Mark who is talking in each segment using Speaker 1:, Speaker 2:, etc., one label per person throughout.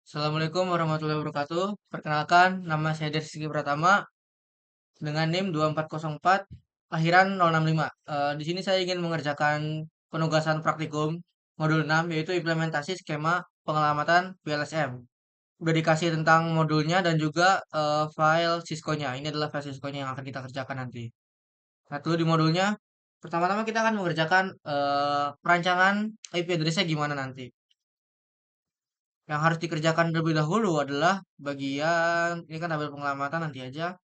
Speaker 1: Assalamualaikum warahmatullahi wabarakatuh. Perkenalkan, nama saya Dersigi Pratama dengan NIM 2404 lahiran 065. Di sini saya ingin mengerjakan penugasan praktikum modul 6 yaitu implementasi skema pengelamatan PLSM. Udah dikasih tentang modulnya dan juga file Cisco-nya. Ini adalah file Cisco-nya yang akan kita kerjakan nanti. Nah, dulu di modulnya pertama-tama kita akan mengerjakan perancangan IP address-nya gimana nanti. Yang harus dikerjakan terlebih dahulu adalah bagian ini kan tabel pengelamatan nanti aja.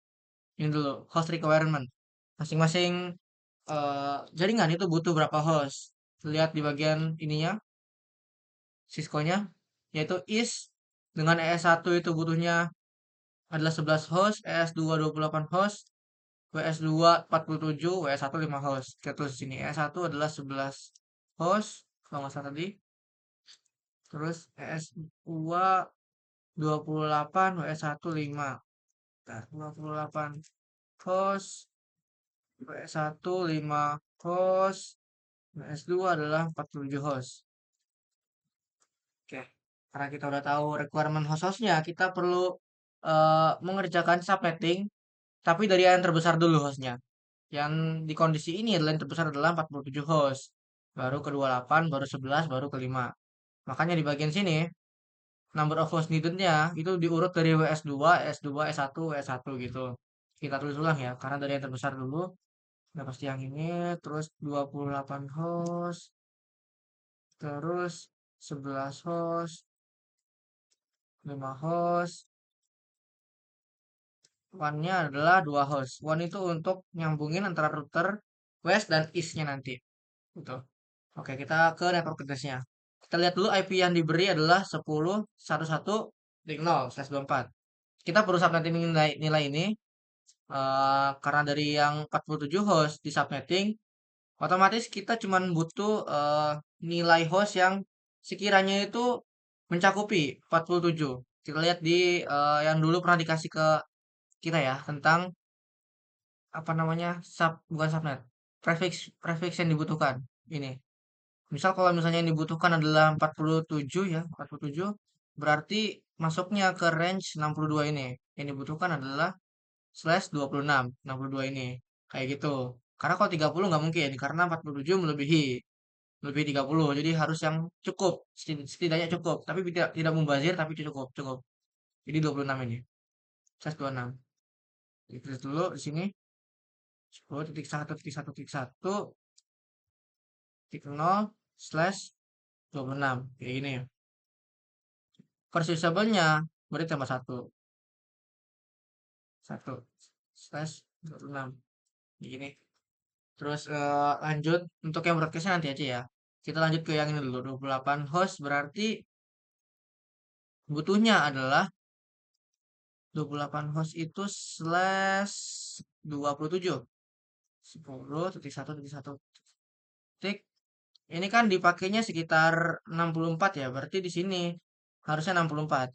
Speaker 1: Ini dulu host requirement. Masing-masing jaringan itu butuh berapa host. Lihat di bagian ininya, Cisco-nya, yaitu is dengan ES1 itu butuhnya adalah 11 host, ES2 28 host, WS2 47, WS1 5 host. Kita tulis di sini ES1 adalah 11 host, kalau nggak salah tadi. Terus ES2 28, WS1 5. Nah, 28 host, PS1 5 host, PS2 adalah 47 host. Oke, karena kita udah tahu requirement host-hostnya, kita perlu mengerjakan subnetting, tapi dari yang terbesar dulu hostnya. Yang di kondisi ini adalah yang terbesar adalah 47 host. Baru ke 28, baru 11, baru ke 5. Makanya di bagian sini, number of host needed-nya itu diurut dari WS2, S2, S1, S1 gitu. Kita tulis ulang ya, karena dari yang terbesar dulu. Udah pasti yang ini, terus 28 host, terus 11 host, 5 host, one-nya adalah 2 host. One itu untuk nyambungin antara router west dan east-nya nanti. Gitu. Oke, kita ke network address-nya. Kita lihat dulu IP yang diberi adalah 10.11.0/24. Kita perlu subnetting nilai ini karena dari yang 47 host di subnetting otomatis kita cuman butuh nilai host yang sekiranya itu mencakupi 47. Kita lihat di yang dulu pernah dikasih ke kita ya tentang apa namanya bukan subnet, prefix yang dibutuhkan. Ini. Misal kalau misalnya yang dibutuhkan adalah 47 ya, 47 berarti masuknya ke range 62 ini. Yang dibutuhkan adalah slash 26, 62 ini. Kayak gitu. Karena kalau 30 nggak mungkin, karena 47 melebihi lebih 30. Jadi harus yang cukup, setidaknya cukup. Tapi tidak tidak mubazir, tapi cukup, cukup. Jadi 26 ini. Slash 26. Ditulis dulu di sini 10.1.1.1 titik 0 slash 26. Kayak gini ya. Persisable-nya berarti tambah 1. 1 slash 26. Kayak gini. Terus lanjut untuk yang broadcast-nya nanti aja ya. Kita lanjut ke yang ini dulu. 28 host berarti butuhnya adalah 28 host itu slash 27. 10.1.1 titik. Ini kan dipakainya sekitar 64 ya. Berarti di sini harusnya 64.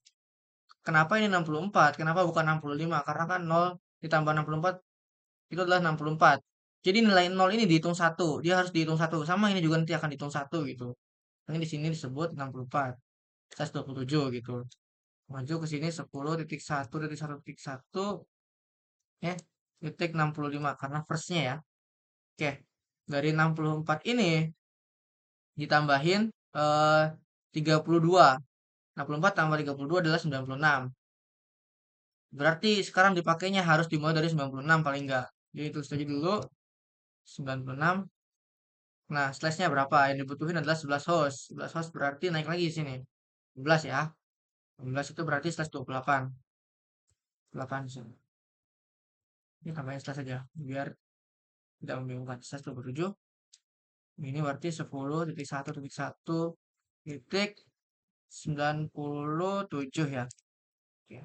Speaker 1: Kenapa ini 64? Kenapa bukan 65? Karena kan 0 ditambah 64 itu adalah 64. Jadi nilai 0 ini dihitung satu. Dia harus dihitung satu. Sama ini juga nanti akan dihitung satu gitu. Ini di sini disebut 64. Slash 27 gitu. Maju ke sini 10.1.1.1 ya titik 65 karena firstnya ya. Oke, dari 64 ini ditambahin 32. 64 tambah 32 adalah 96. Berarti sekarang dipakainya harus dimulai dari 96 paling enggak. Jadi itu saja dulu 96. Nah, slashnya berapa? Yang dibutuhin adalah 11 host. 11 host berarti naik lagi di sini. 11 ya. 11 itu berarti slash 28. 8 di sini. Ini tambahin slash saja biar tidak membingungkan. Slash 27. Ini berarti 10.1.1 titik 97 ya. Oke.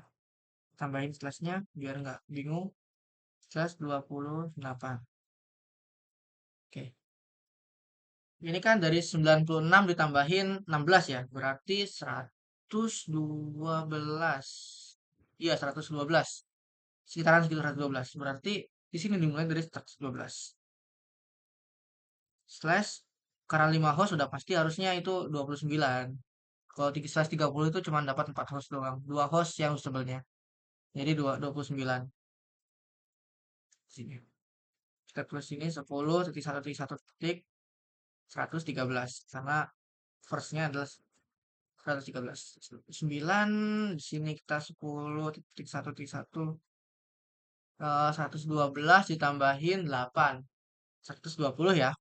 Speaker 1: Tambahin slashnya biar nggak bingung. Slash 28. Oke. Ini kan dari 96 ditambahin 16 ya. Berarti 112. Iya, 112. Sekitaran sekitar 112. Berarti di sini dimulai dari 112. Slash karena 5 host sudah pasti harusnya itu 29. Kalau 130 itu cuma dapat 4 host doang. 2 host yang usable-nya. Jadi 29. Sini. Kita tulis sini 10.1.1 titik 113 karena first-nya adalah 113. 9 di sini kita 10.1.1 112 ditambahin 8 120 ya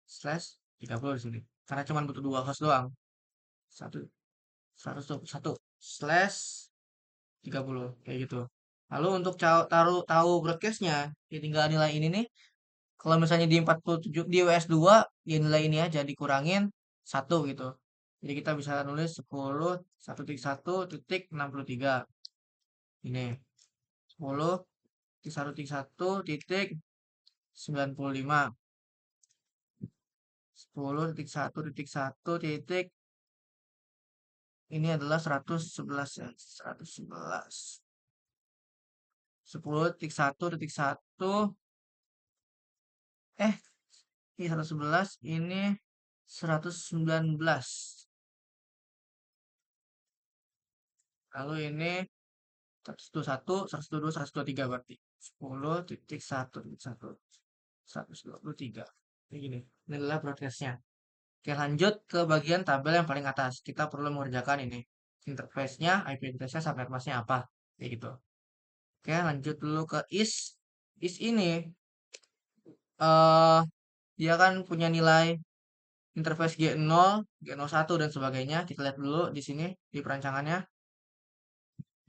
Speaker 1: slash 30 di sini karena cuma butuh 2 host doang. 1 121 slash 30 kayak gitu. Lalu untuk tahu broadcastnya ya tinggal nilai ini nih. Kalau misalnya di 47 di US2 ya nilai ini aja dikurangin 1 gitu. Jadi kita bisa nulis 10 1.1.63 ini 10 1.1 titik 95 10.1.1 titik ini adalah 111 ya 111 10.1.1 ini 111 ini 119 lalu ini 121 122 123 berarti 10.1.1 123 ini gini ini adalah broadcastnya. Oke, lanjut ke bagian tabel yang paling atas. Kita perlu mengerjakan ini. Interface-nya, IP address-nya, subnet mask-nya apa. Kayak gitu. Oke, lanjut dulu ke is. Is ini, eh dia kan punya nilai interface G0, G01, dan sebagainya. Kita lihat dulu di sini, di perancangannya.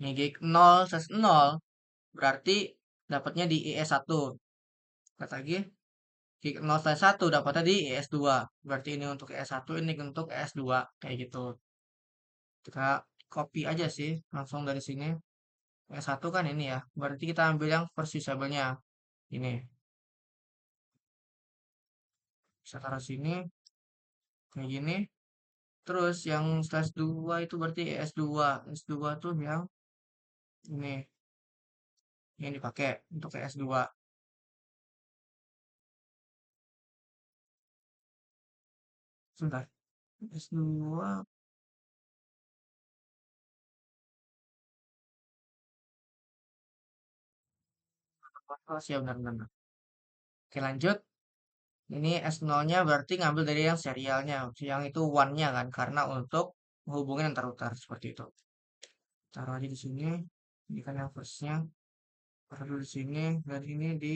Speaker 1: Ini G0 slash 0, berarti dapatnya di IS1. Lihat lagi, G0 slash 1 dapatnya di IS2. Berarti ini untuk IS1, ini untuk IS2. Kayak gitu. Kita copy aja sih langsung dari sini. Yang satu kan ini ya. Berarti kita ambil yang first usable-nya. Ini. Bisa taruh sini. Kayak gini. Terus yang slash 2 itu berarti S2. S2 tuh yang ini. Yang dipakai untuk S2. Sebentar. S2. Oh, siap benar-benar. Oke lanjut. Ini S0-nya berarti ngambil dari yang serialnya. Yang itu one-nya kan. Karena untuk menghubungin antar router. Seperti itu. Taruh aja di sini. Ini kan yang first-nya. Taruh di sini. Dan ini di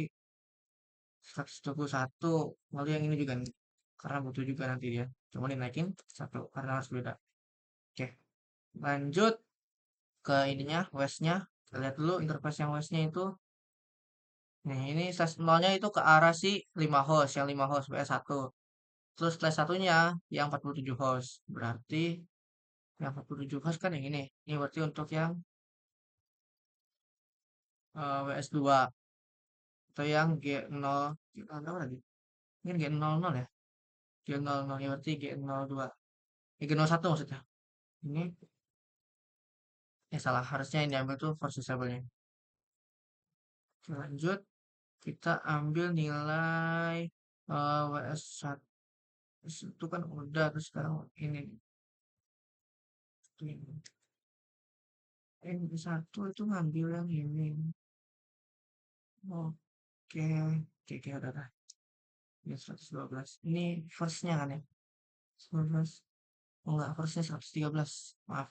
Speaker 1: 121 lalu yang ini juga nih karena butuh juga nanti dia cuma dinaikin satu karena harus beda. Oke lanjut ke ininya westnya kita lihat dulu interface yang westnya itu nih ini slash nolnya itu ke arah si 5 host yang 5 host WS1 terus slash satunya yang 47 host berarti yang 47 host kan yang ini berarti untuk yang WS2 atau yang G0 G0 lagi ini G00 ya G00 ya berarti G02 G01 maksudnya ini salah harusnya yang diambil tuh first usable-nya. Oke, lanjut kita ambil nilai WS1 itu kan udah terus sekarang ini satu itu ngambil yang ini oke oke oke udah ini 112 ini first-nya kan ya 112 oh enggak first-nya 113 maaf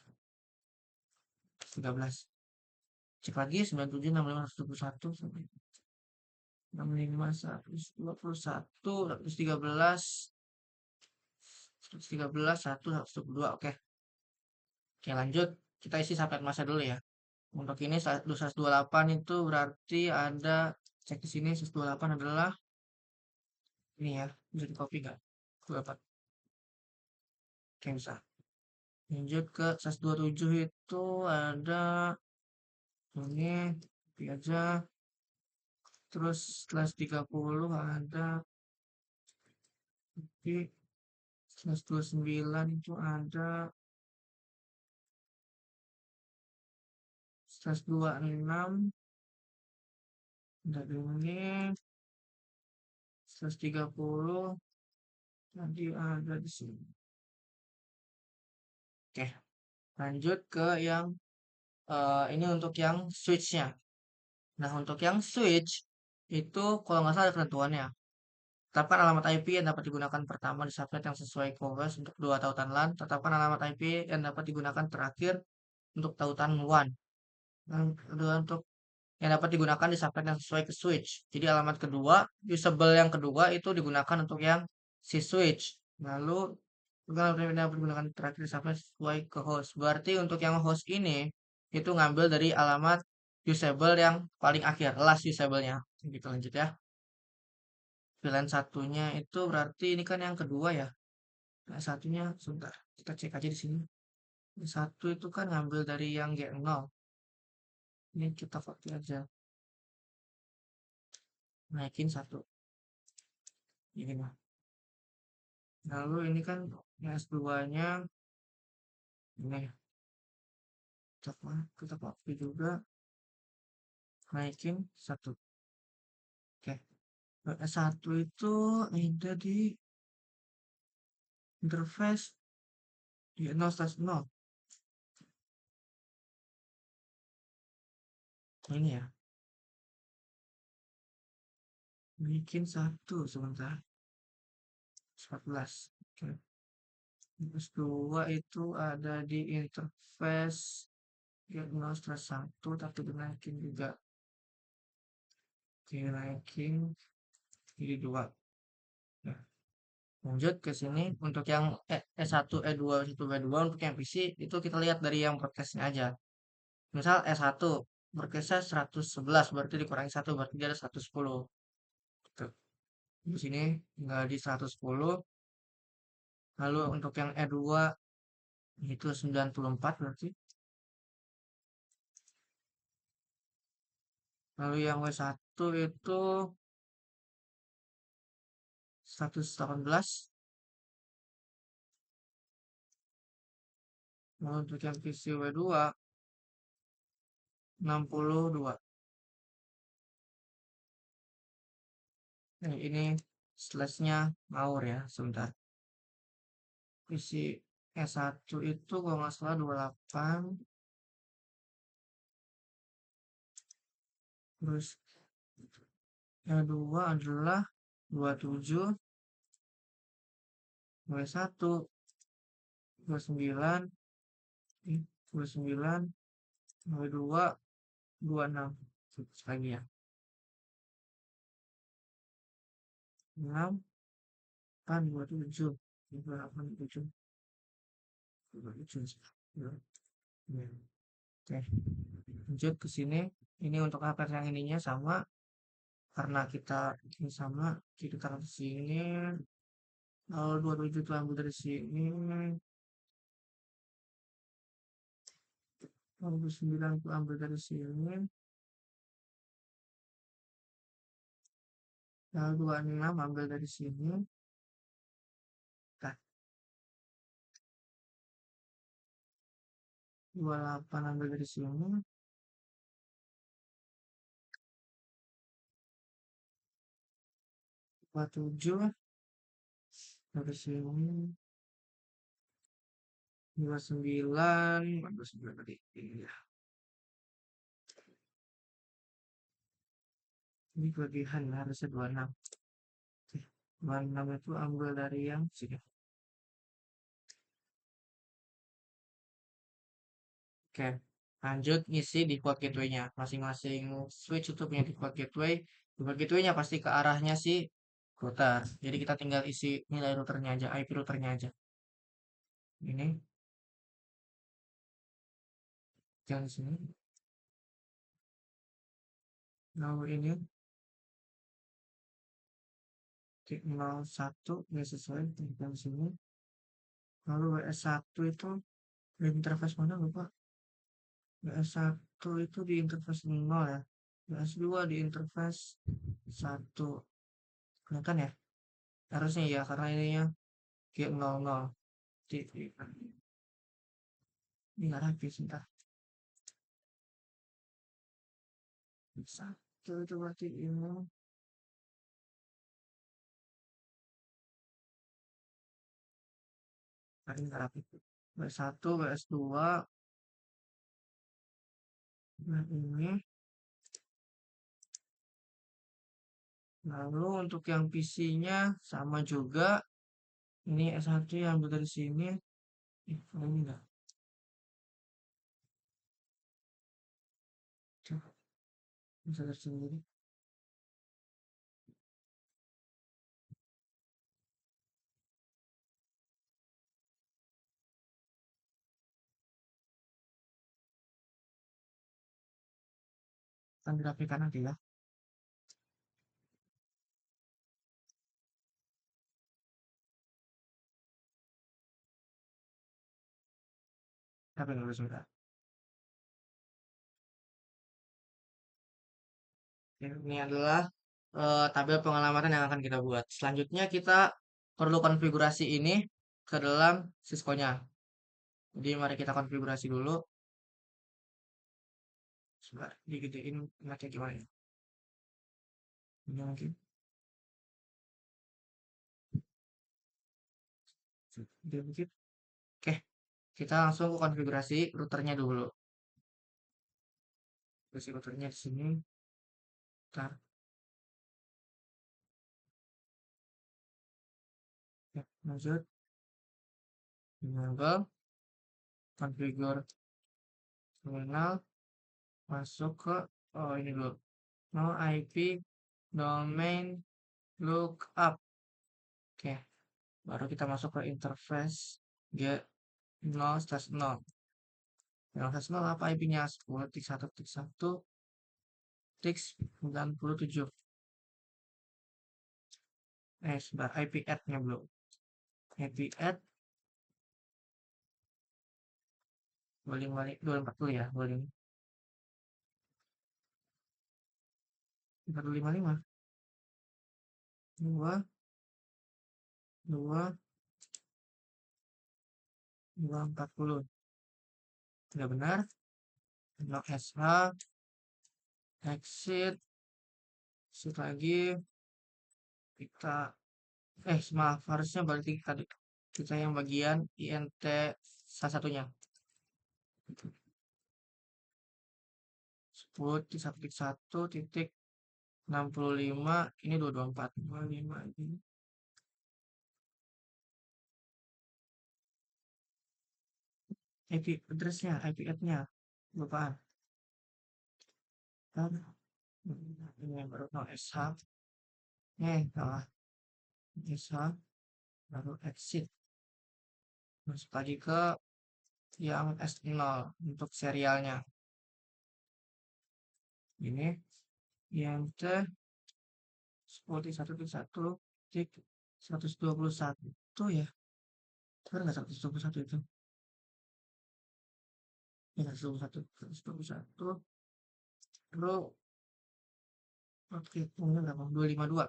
Speaker 1: 13 cek lagi 97 65 121 sampai 65 121 113 113 1 122 oke. Oke lanjut kita isi subnet mask dulu ya. Untuk ini 128 itu berarti ada cek di sini 128 adalah ini ya bisa di copy nggak? 28 oke bisa. Lanjut ke 127 itu ada ini copy aja. Terus slash 30 ada di slash 29 itu ada slash 26 ada ini slash 30 tadi ada di sini Oke, lanjut ke yang ini untuk yang switch-nya. Nah, untuk yang switch itu kalau nggak salah ada ketentuannya. Tetapkan alamat IP yang dapat digunakan pertama di subnet yang sesuai COWAS untuk dua tautan LAN. Tetapkan alamat IP yang dapat digunakan terakhir untuk tautan WAN. Dan kedua untuk yang dapat digunakan di subnet yang sesuai ke switch. Jadi alamat kedua, usable yang kedua itu digunakan untuk yang si switch. Lalu alamat yang dapat digunakan terakhir di subnet sesuai ke host. Berarti untuk yang host ini itu ngambil dari alamat usable yang paling akhir, last usable-nya. Gitu lanjut ya. Pilihan satunya itu berarti ini kan yang kedua ya. Nah, satunya sebentar, kita cek aja di sini. Satu itu kan ngambil dari yang G0. Ini kita copy aja. Naikin satu. Ini mah. Lalu ini kan yang S2-nya ini kita copy juga. Naikin satu. Oke. S1 itu ada di interface di 0/0. Ini ya. Bikin satu sebentar. 14. Oke. Terus dua itu ada di interface -1 tapi dinaikin juga. Dinaikin jadi 2. Nah, lanjut ke sini untuk yang S1, E2, S1, B2 untuk yang PC itu kita lihat dari yang broadcastnya aja. Misal S1 broadcastnya 111 berarti dikurangi 1 berarti dia ada 110. Gitu. Di sini tinggal di 110. Lalu untuk yang E2 itu 94 berarti. Lalu yang W1 itu 118. Lalu untuk yang PC W2 62. Nah, ini slashnya ngawur ya sebentar. Isi S1 itu kalau nggak salah 28, terus yang kedua adalah 27, W1 29, 29, W2 26. Terus lagi ya. 6 kan 27, 28 27, 27. Ya. Ya. Oke. Lanjut ke sini. Ini untuk akar yang ininya sama karena kita ini sama kita taruh di sini. Lalu 27 itu ambil dari sini. 29 itu ambil dari sini. Lalu 26 ambil dari sini. Nah, 28 ambil dari sini. 27 dari sini. 29, 29 tadi. Iya. Ini kelebihan ya, harusnya 26. Oke, 26 itu ambil dari yang sini. Oke, lanjut ngisi default gateway-nya. Masing-masing switch itu punya default gateway. Default gateway-nya pasti ke arahnya si router. Jadi kita tinggal isi nilai routernya aja, IP routernya aja. Ini, yang di sini. Lalu ini, 01, ya sesuai, tinggal di sini. Lalu WS1 itu di interface mana lupa? WS1 itu di interface 0 ya. WS2 di interface 1. Kelihatan ya? Harusnya ya, karena ininya G00. Ini nggak rapi, sebentar. Satu itu berarti ini. Ini nggak rapi. WS1, WS2, nah ini. Lalu untuk yang PC-nya sama juga. Ini S1 yang ambil dari sini. Ini enggak. Coba, bisa tersendiri. Akan dirapikan nanti ya. Tapi dulu sudah. Ini adalah tabel pengelamatan yang akan kita buat. Selanjutnya kita perlu konfigurasi ini ke dalam Cisco-nya. Jadi mari kita konfigurasi dulu. Sebentar, digedein enaknya gimana ya? Ini mungkin. Gede dikit. Oke, kita langsung ke konfigurasi routernya dulu. Konfigurasi routernya di sini. Bentar. Ya, lanjut. Enable. Configure terminal. Masuk ke, oh ini dulu. No IP domain lookup. Oke, baru kita masuk ke interface get 0/0. 0/0 apa IP-nya? 10.1.1.97. Sebentar, IP add-nya belum. IP add 240 ya, 455. 2 2 240. Tidak benar. Unlock SH, exit lagi. Kita maaf, harusnya balik lagi tadi. Kita yang bagian INT salah satunya. 10.1.1.65 ini 224. 25 ini. IP address-nya, IP add-nya. Lupaan. Ini yang baru no SH. Salah. SH baru exit. Masuk lagi ke yang S0 untuk serialnya. Ini INT 10.1.1.121 ya. Benar nggak 121 itu? Ya 121. Terus oke, punya berapa? 252.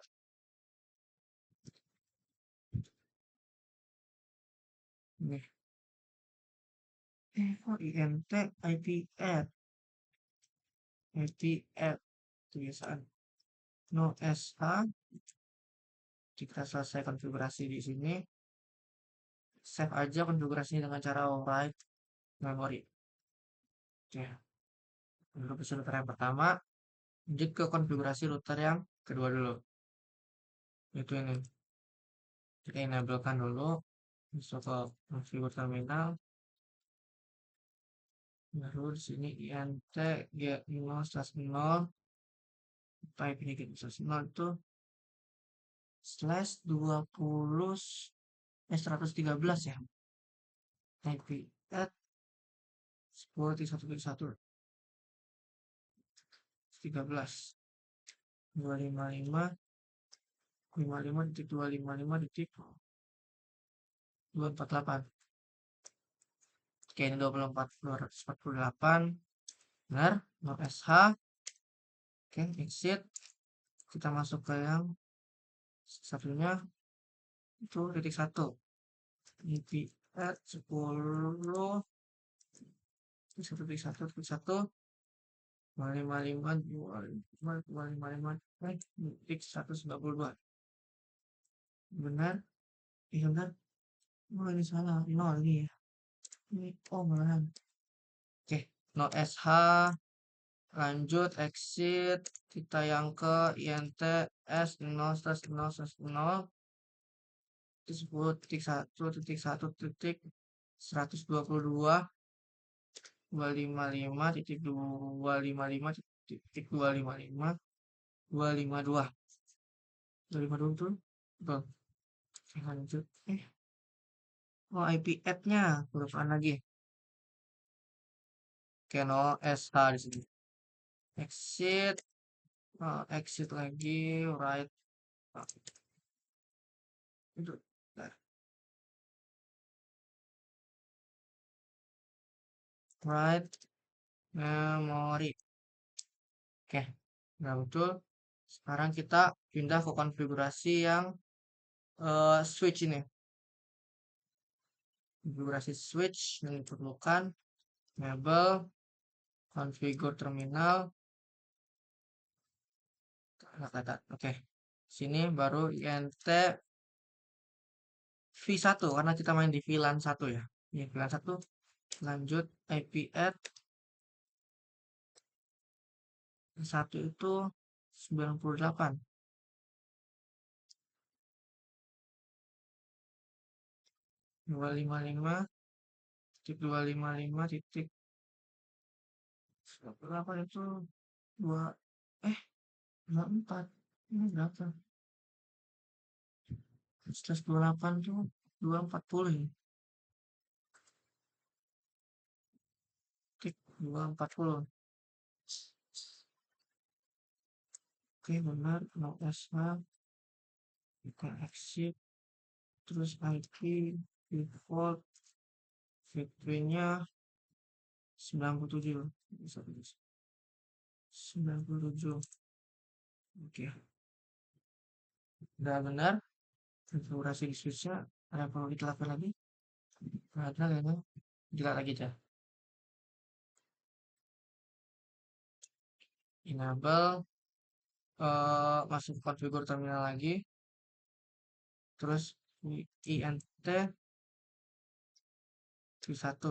Speaker 1: Nih. Kok INT IP add kebiasaan no SH. Jika selesai konfigurasi di sini, save aja konfigurasinya dengan cara write memory. Oke, konfigurasi router yang pertama, lanjut ke konfigurasi router yang kedua dulu. Itu ini. Kita enablekan dulu, masuk ke configure terminal. Baru di sini INT G0/0 type ini G0/0 itu /20 113 ya. IP add 10.1.1 13 255 55.255.248. Oke, ini 248 benar, no SH. Oke, exit. Kita masuk ke yang satunya itu titik 1. IP add 10 1.1.1 255 benar. Iya benar. Oh ini salah, 0 ini ya. Ini, oh malahan. Oke, no SH, lanjut, exit, kita yang ke INT, S, 0, slash 0, slash 0, 10.1.1.155 255.255.255 252 252 betul? Betul. Lanjut. Oh, IP add-nya kelupaan lagi. Oke, no SH di sini. Exit, exit lagi, right. Itu. Nah, right memory. Oke, nah betul. Sekarang kita pindah ke konfigurasi yang switch ini. Konfigurasi switch yang diperlukan enable configure terminal. Oke, sini baru INT V1 karena kita main di VLAN 1 ya. Ini VLAN 1. Lanjut IP add 1 itu 98. 255.255.98 itu 2 24. Ini berapa? 128 tuh 240 ya. Tik 240. Oke, benar. No SH. Kita exit. Terus IP default gateway-nya 97. 97. Oke. Udah benar. Konfigurasi di switch-nya ada yang perlu kita lakukan lagi? Ada kayaknya. Kita lagi aja. Enable. Masuk konfigur terminal lagi. Terus INT V1.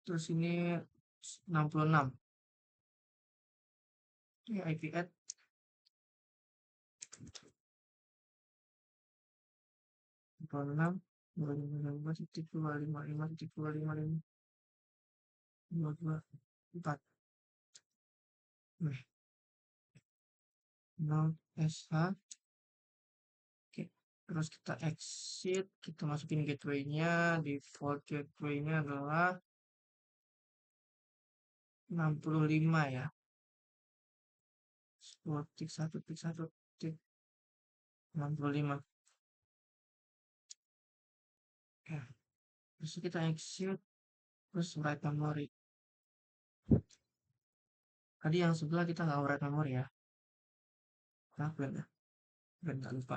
Speaker 1: Terus ini 66. Ini IP add 66 255.255.224. Nah, node SH. Oke, terus kita exit, kita masukin gateway-nya, default gateway-nya adalah 65 ya. Tik 1 tik 1 tik 65. Oke, terus kita exit, terus write memory. Tadi yang sebelah kita nggak write memory ya. Kenapa ya? Nggak lupa.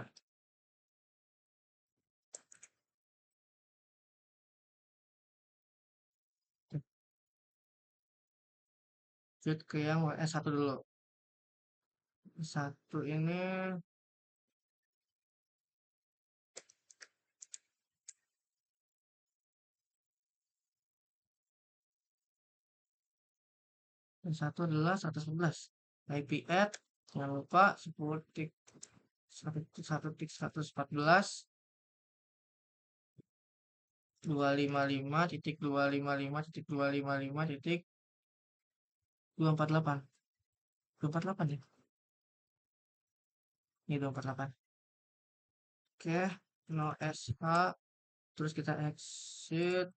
Speaker 1: Lanjut ke yang WS1 dulu. Satu ini yang satu adalah 111. IP add jangan lupa 10 tik 1 tik 114 255.255.245.248 248 ya. Ini 248. Oke, no SH, terus kita exit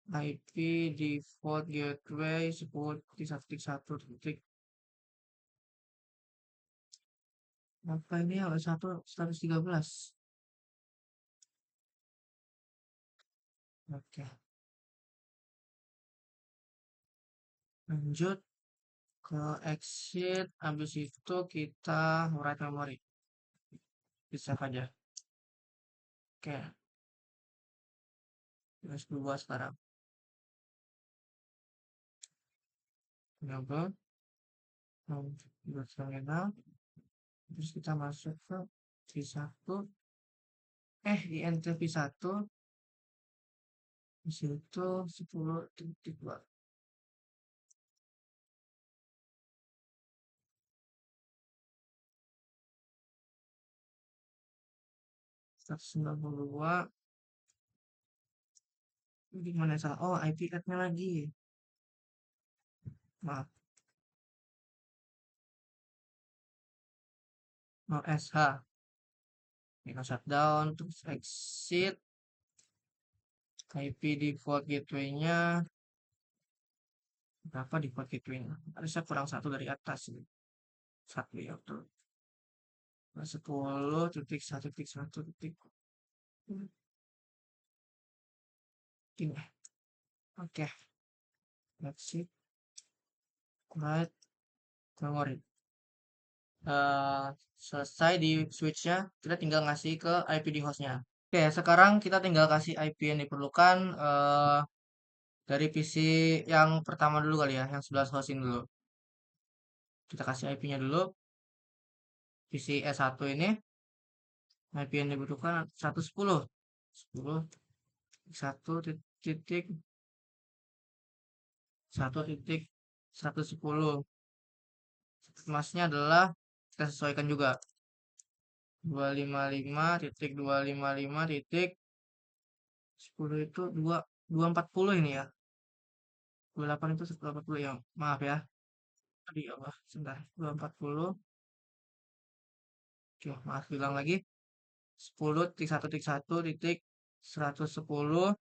Speaker 1: IP default gateway 10 tik 1 tik 1 tik apa ini ya 113. Oke, lanjut ke exit, habis itu kita write memory, bisa aja. Oke, terus 2 sekarang enable terminal, terus kita masuk ke V1 INT V1 Di situ 10.2. 192. Gimana ya salah? Oh, IP card-nya lagi. Maaf. Oh, SH. Ini shutdown, terus exit. IP default gateway-nya. Berapa default gateway-nya? Harusnya kurang satu dari atas. Satu ya, betul. 10.1.1. Ini. Oke. That's it. Right. Don't worry. Selesai di switch-nya, kita tinggal ngasih ke IP di host-nya. Oke, sekarang kita tinggal kasih IP yang diperlukan dari PC yang pertama dulu kali ya, yang 11 hosting dulu. Kita kasih IP-nya dulu. PC S1 ini, IP yang dibutuhkan 110. 10, 1 titik, 1 titik, 110. Masnya adalah kita sesuaikan juga. 255.255 itu 240 ini ya. 28 itu 180 ya. Maaf ya. Tadi apa? Sebentar. 240. Oke, maaf bilang lagi. 10.1.1.110.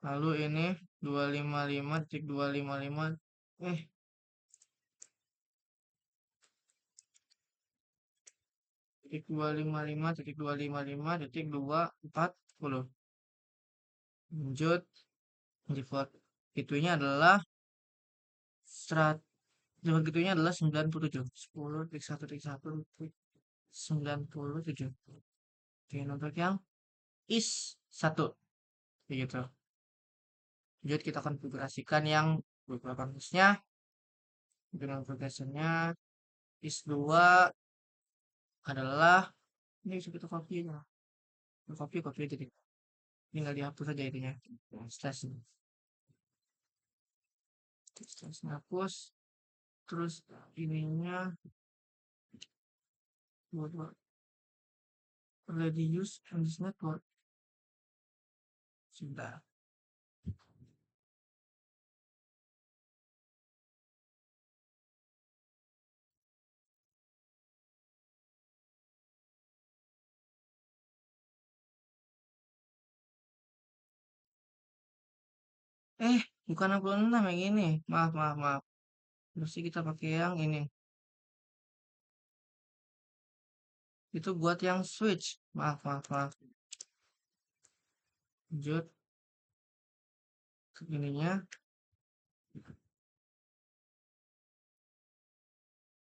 Speaker 1: Lalu ini 255.255. Eh, titik 255.255.240. Lanjut. Default itunya adalah serat default itunya adalah 97. 10.1.1. 97. Oke, untuk yang is 1 begitu. Lanjut kita konfigurasikan yang beberapa hostnya dengan progressionnya is 2 adalah ini bisa kita copy ya. Copy aja deh. Tinggal dihapus saja itunya. Slash hapus. Terus ininya buat already use on this network. Sudah. Bukan 66 yang ini. Maaf. Terus kita pakai yang ini. Itu buat yang switch. Maaf. Lanjut ke ininya.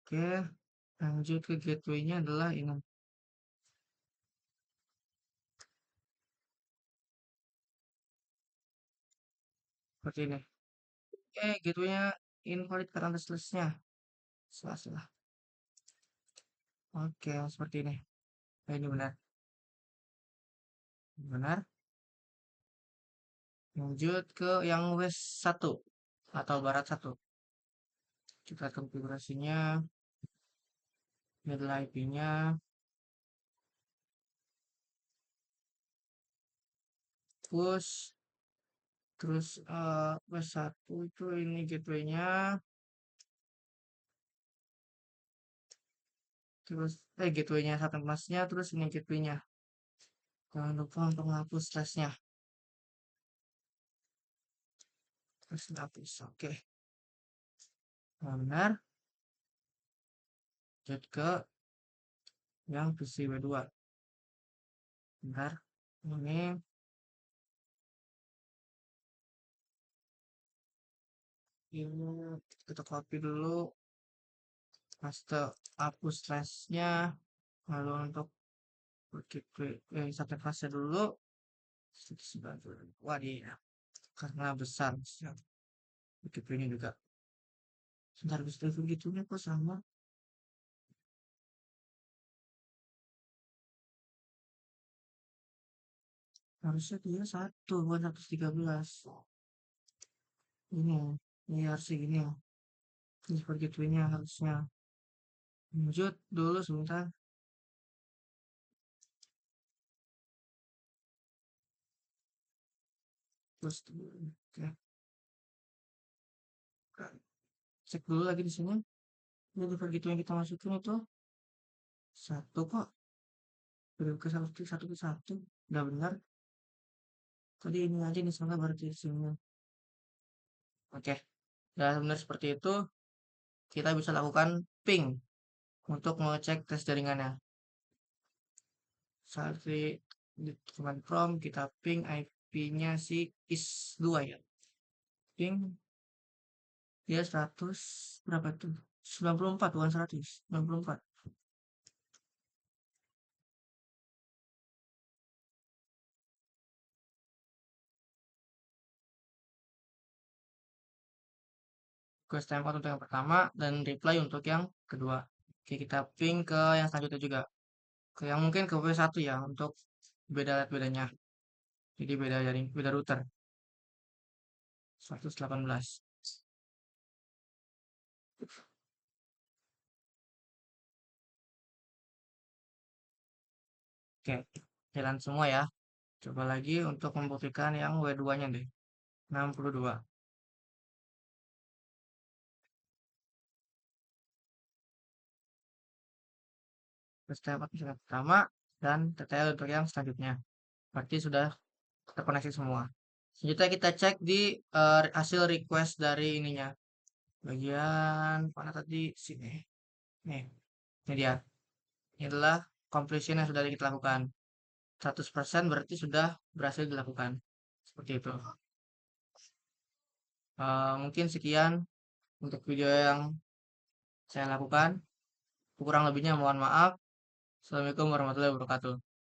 Speaker 1: Oke, lanjut ke gateway-nya adalah ini. Seperti ini. Oke, gateway-nya invalid karena slash-nya. Salah. Oke, seperti ini. Ini benar. Benar. Lanjut ke yang west 1 atau barat 1. Kita konfigurasinya. Ini adalah IP-nya. Push. Terus west 1 itu ini gateway-nya. Terus gateway-nya satu masnya, terus ini gateway-nya. Jangan lupa untuk menghapus slash-nya. Terus hapus. Oke. Benar. Lanjut ke yang PC W2. Bentar. Ini kita copy dulu. Paste hapus slash-nya. Lalu untuk satu fase dulu. Waduh, karena besar. Begitu ini juga. Sebentar bisa begitunya kok sama. Harusnya dia 1, bukan 113. Ini, ini harusnya gini. Ini seperti itunya harusnya. Lanjut dulu sebentar. Terus, oke. Cek dulu lagi di sini. Jadi begitu yang kita masukin itu satu kok. Beri ke satu, satu ke satu. Udah benar. Tadi ini aja nih salah berarti di sini. Oke. Dan benar seperti itu, kita bisa lakukan ping untuk mengecek tes jaringannya. Saat di command prompt kita ping IP-nya si is2 ya. Ping dia 100 berapa tuh? 94 bukan 100, 94. Request timeout untuk yang pertama dan reply untuk yang kedua. Oke, kita ping ke yang selanjutnya juga. Ke yang mungkin ke W1 ya untuk bedanya. Jadi beda jaring, beda router. 118. Oke, jalan semua ya. Coba lagi untuk membuktikan yang W2-nya deh. 62. Terus step yang pertama dan detail untuk yang selanjutnya. Berarti sudah terkoneksi semua. Selanjutnya kita cek di hasil request dari ininya. Bagian mana tadi? Sini. Nih, ini dia. Ini adalah completion yang sudah kita lakukan. 100% berarti sudah berhasil dilakukan. Seperti itu. Mungkin sekian untuk video yang saya lakukan. Kurang lebihnya mohon maaf. Assalamualaikum warahmatullahi wabarakatuh.